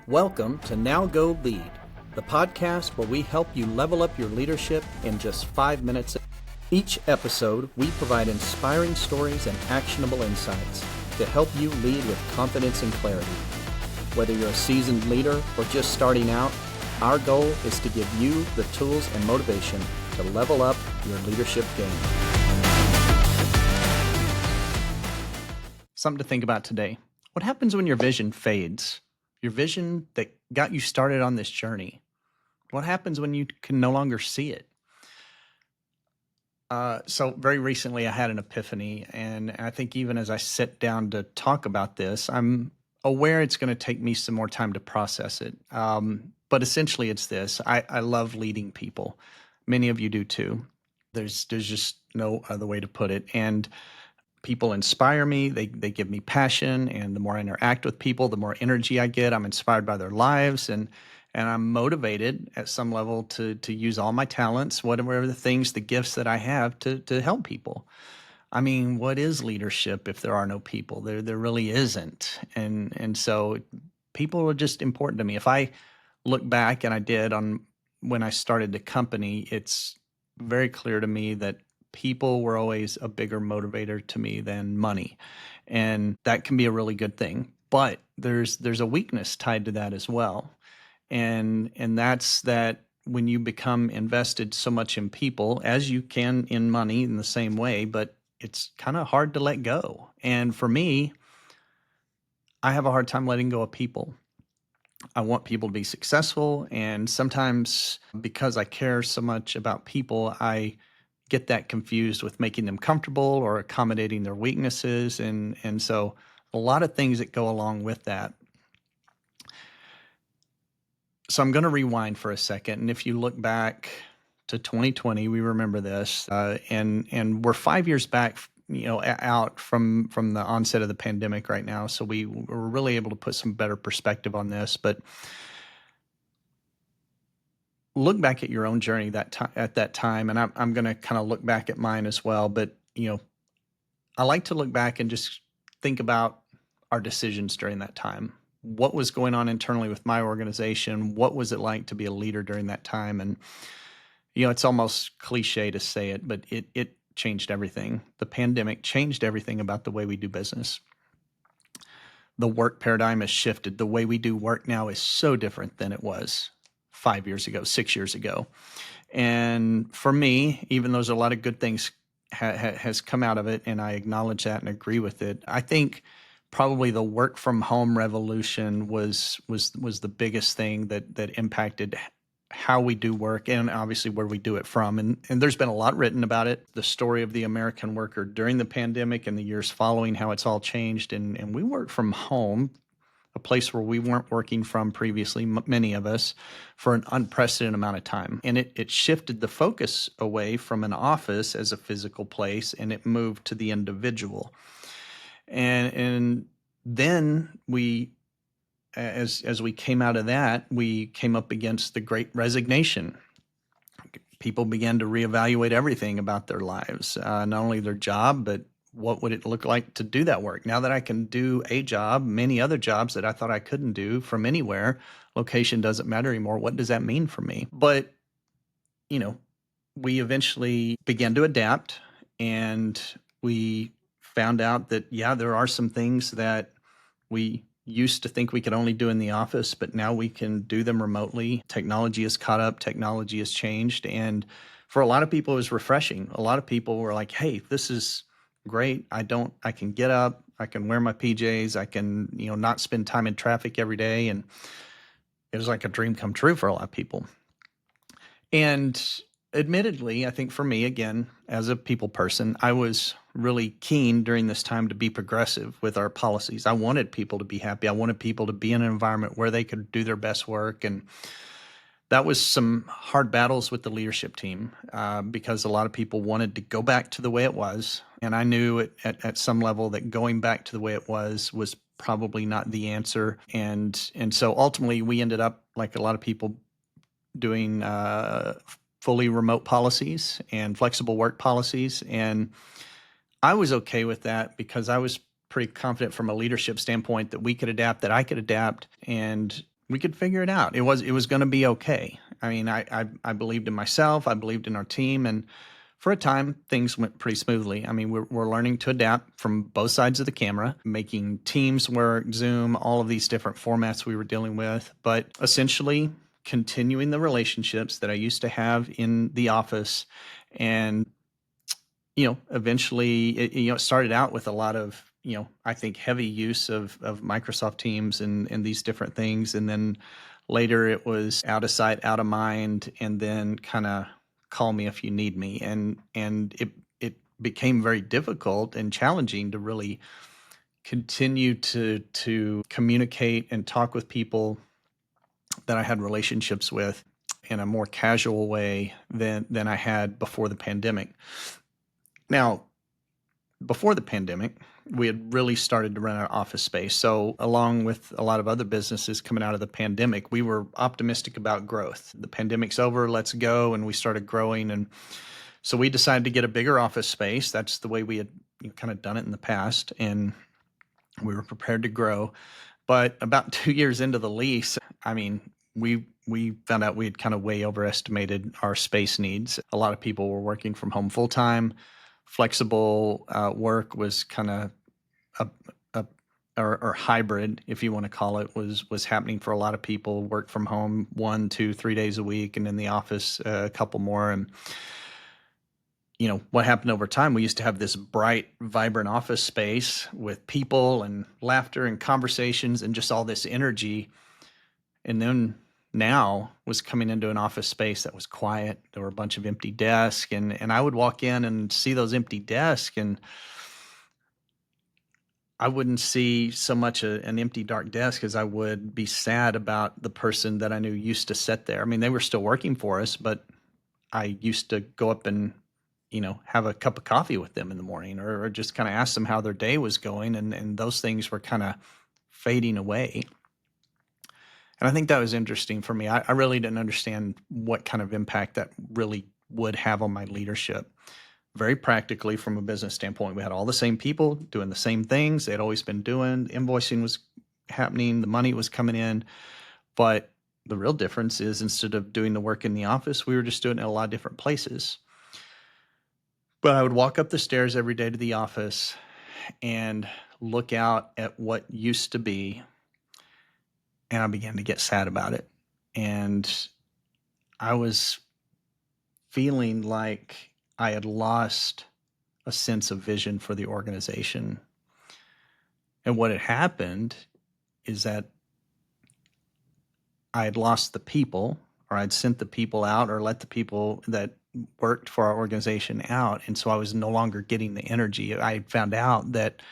Welcome to Now Go Lead, the podcast where we help you level up your leadership in just 5 minutes. Each episode, we provide inspiring stories and actionable insights to help you lead with confidence and clarity. Whether you're a seasoned leader or just starting out, our goal is to give you the tools and motivation to level up your leadership game. Something to think about today. What happens when your vision fades? Your vision that got you started on this journey. What happens when you can no longer see it? So very recently I had an epiphany, and I think even as I sit down to talk about this, I'm aware it's going to take me some more time to process it. But essentially it's this. I love leading people. Many of you do too. There's just no other way to put it. And people inspire me. They give me passion. And the more I interact with people, the more energy I get. I'm inspired by their lives. And I'm motivated at some level to use all my talents, whatever the things, the gifts that I have to help people. I mean, what is leadership if there are no people? There really isn't. And so people are just important to me. If I look back, and I did on when I started the company, it's very clear to me that people were always a bigger motivator to me than money. And that can be a really good thing. But there's a weakness tied to that as well. And that's that when you become invested so much in people, as you can in money in the same way, but it's kind of hard to let go. And for me, I have a hard time letting go of people. I want people to be successful. And sometimes because I care so much about people, I get that confused with making them comfortable or accommodating their weaknesses. And so a lot of things that go along with that. So I'm going to rewind for a second. And if you look back to 2020, we remember this, and we're 5 years back, out from the onset of the pandemic right now. So we were really able to put some better perspective on this. But look back at your own journey at that time, and I'm going to kind of look back at mine as well. But I like to look back and just think about our decisions during that time. What was going on internally with my organization? What was it like to be a leader during that time? And it's almost cliche to say it, but it changed everything. The pandemic changed everything about the way we do business. The work paradigm has shifted. The way we do work now is so different than it was 5 years ago, 6 years ago. And for me, even though there's a lot of good things has come out of it, and I acknowledge that and agree with it, I think probably the work from home revolution was the biggest thing that impacted how we do work, and obviously where we do it from. And there's been a lot written about it, the story of the American worker during the pandemic and the years following, how it's all changed. And we work from home, a place where we weren't working from previously, many of us, for an unprecedented amount of time. And it shifted the focus away from an office as a physical place, and it moved to the individual. And then we, as we came out of that, we came up against the Great Resignation. People began to reevaluate everything about their lives, not only their job, but what would it look like to do that work? Now that I can do a job, many other jobs that I thought I couldn't do from anywhere, location doesn't matter anymore. What does that mean for me? But, we eventually began to adapt, and we found out that, there are some things that we used to think we could only do in the office, but now we can do them remotely. Technology has caught up, technology has changed. And for a lot of people, it was refreshing. A lot of people were like, hey, this is great. I can get up, I can wear my PJs, I can, not spend time in traffic every day. And it was like a dream come true for a lot of people. And admittedly, I think for me, again, as a people person, I was really keen during this time to be progressive with our policies. I wanted people to be happy. I wanted people to be in an environment where they could do their best work. And that was some hard battles with the leadership team, because a lot of people wanted to go back to the way it was. And I knew at some level that going back to the way it was probably not the answer. And so ultimately we ended up, like a lot of people, doing fully remote policies and flexible work policies. And I was okay with that because I was pretty confident from a leadership standpoint that we could adapt, that I could adapt. And we could figure it out. It was going to be okay. I mean, I believed in myself. I believed in our team, and for a time, things went pretty smoothly. I mean, we're learning to adapt from both sides of the camera, making Teams work, Zoom, all of these different formats we were dealing with, but essentially continuing the relationships that I used to have in the office. And eventually, it started out with a lot of, I think heavy use of Microsoft Teams and these different things. And then later it was out of sight, out of mind, and then kind of call me if you need me. And it became very difficult and challenging to really continue to communicate and talk with people that I had relationships with in a more casual way than I had before the pandemic. Now, before the pandemic, we had really started to run out of office space. So, along with a lot of other businesses coming out of the pandemic, we were optimistic about growth. The pandemic's over, let's go. And we started growing. And so we decided to get a bigger office space. That's the way we had kind of done it in the past. And we were prepared to grow. But about 2 years into the lease, I mean, we found out we had kind of way overestimated our space needs. A lot of people were working from home full time. Flexible work was kind of a, a or hybrid, if you want to call it, was happening for a lot of people. Work from home 1, 2, 3 days a week, and in the office a couple more. And what happened over time? We used to have this bright, vibrant office space with people and laughter and conversations and just all this energy. And then now was coming into an office space that was quiet. There were a bunch of empty desks, and I would walk in and see those empty desks, and I wouldn't see so much an empty, dark desk as I would be sad about the person that I knew used to sit there. I mean, they were still working for us, but I used to go up and have a cup of coffee with them in the morning, or just kind of ask them how their day was going, and those things were kind of fading away. And I think that was interesting for me. I really didn't understand what kind of impact that really would have on my leadership. Very practically, from a business standpoint, we had all the same people doing the same things they'd always been doing. Invoicing was happening, the money was coming in. But the real difference is, instead of doing the work in the office, we were just doing it in a lot of different places. But I would walk up the stairs every day to the office and look out at what used to be, and I began to get sad about it. And I was feeling like I had lost a sense of vision for the organization. And what had happened is that I had lost the people, or I'd sent the people out, or let the people that worked for our organization out. And so I was no longer getting the energy. I had found out that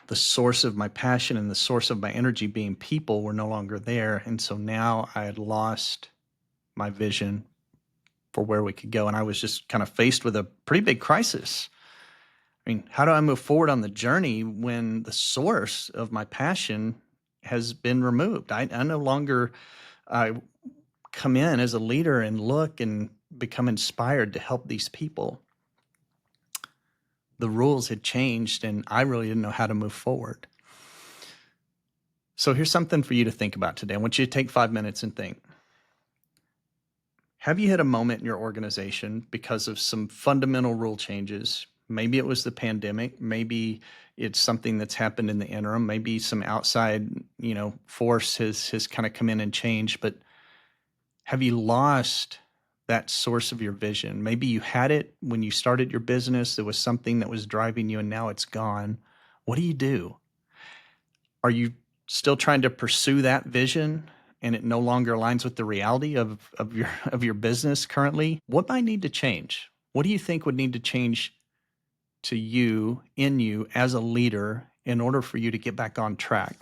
the source of my passion and the source of my energy, being people, were no longer there. And so now I had lost my vision for where we could go. And I was just kind of faced with a pretty big crisis. I mean, how do I move forward on the journey when the source of my passion has been removed? I no longer come in as a leader and look and become inspired to help these people. The rules had changed, and I really didn't know how to move forward. So here's something for you to think about today. I want you to take 5 minutes and think. Have you hit a moment in your organization because of some fundamental rule changes? Maybe it was the pandemic. Maybe it's something that's happened in the interim. Maybe some outside, force has kind of come in and changed. But have you lost that source of your vision? Maybe you had it when you started your business. There was something that was driving you, and now it's gone. What do you do? Are you still trying to pursue that vision, and it no longer aligns with the reality of your business currently? What might need to change? What do you think would need to change to you, in you, as a leader, in order for you to get back on track?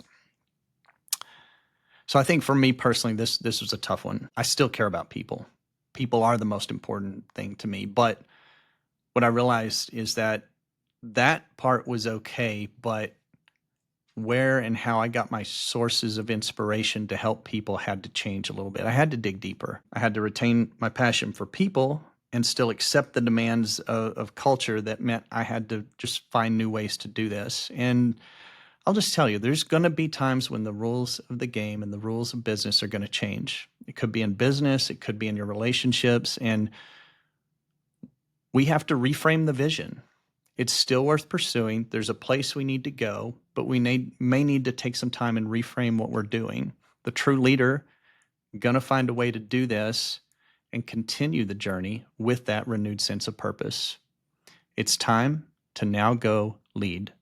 So I think for me personally, this was a tough one. I still care about people. People are the most important thing to me. But what I realized is that part was okay, but where and how I got my sources of inspiration to help people had to change a little bit. I had to dig deeper. I had to retain my passion for people and still accept the demands of culture that meant I had to just find new ways to do this. And I'll just tell you, there's going to be times when the rules of the game and the rules of business are going to change. It could be in business, it could be in your relationships, and we have to reframe the vision. It's still worth pursuing. There's a place we need to go, but we may need to take some time and reframe what we're doing. The true leader is going to find a way to do this and continue the journey with that renewed sense of purpose. It's time to now go lead.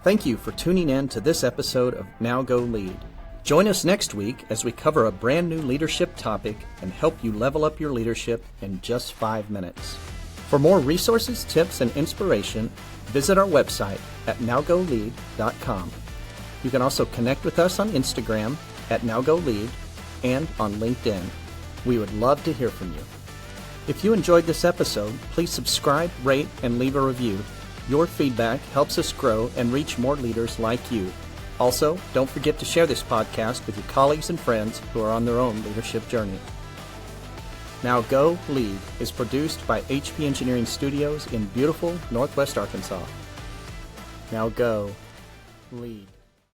Thank you for tuning in to this episode of Now Go Lead. Join us next week as we cover a brand new leadership topic and help you level up your leadership in just 5 minutes. For more resources, tips, and inspiration, visit our website at nowgolead.com. You can also connect with us on Instagram at nowgolead and on LinkedIn. We would love to hear from you. If you enjoyed this episode, please subscribe, rate, and leave a review. Your feedback helps us grow and reach more leaders like you. Also, don't forget to share this podcast with your colleagues and friends who are on their own leadership journey. Now Go Lead is produced by HP Engineering Studios in beautiful Northwest Arkansas. Now go lead.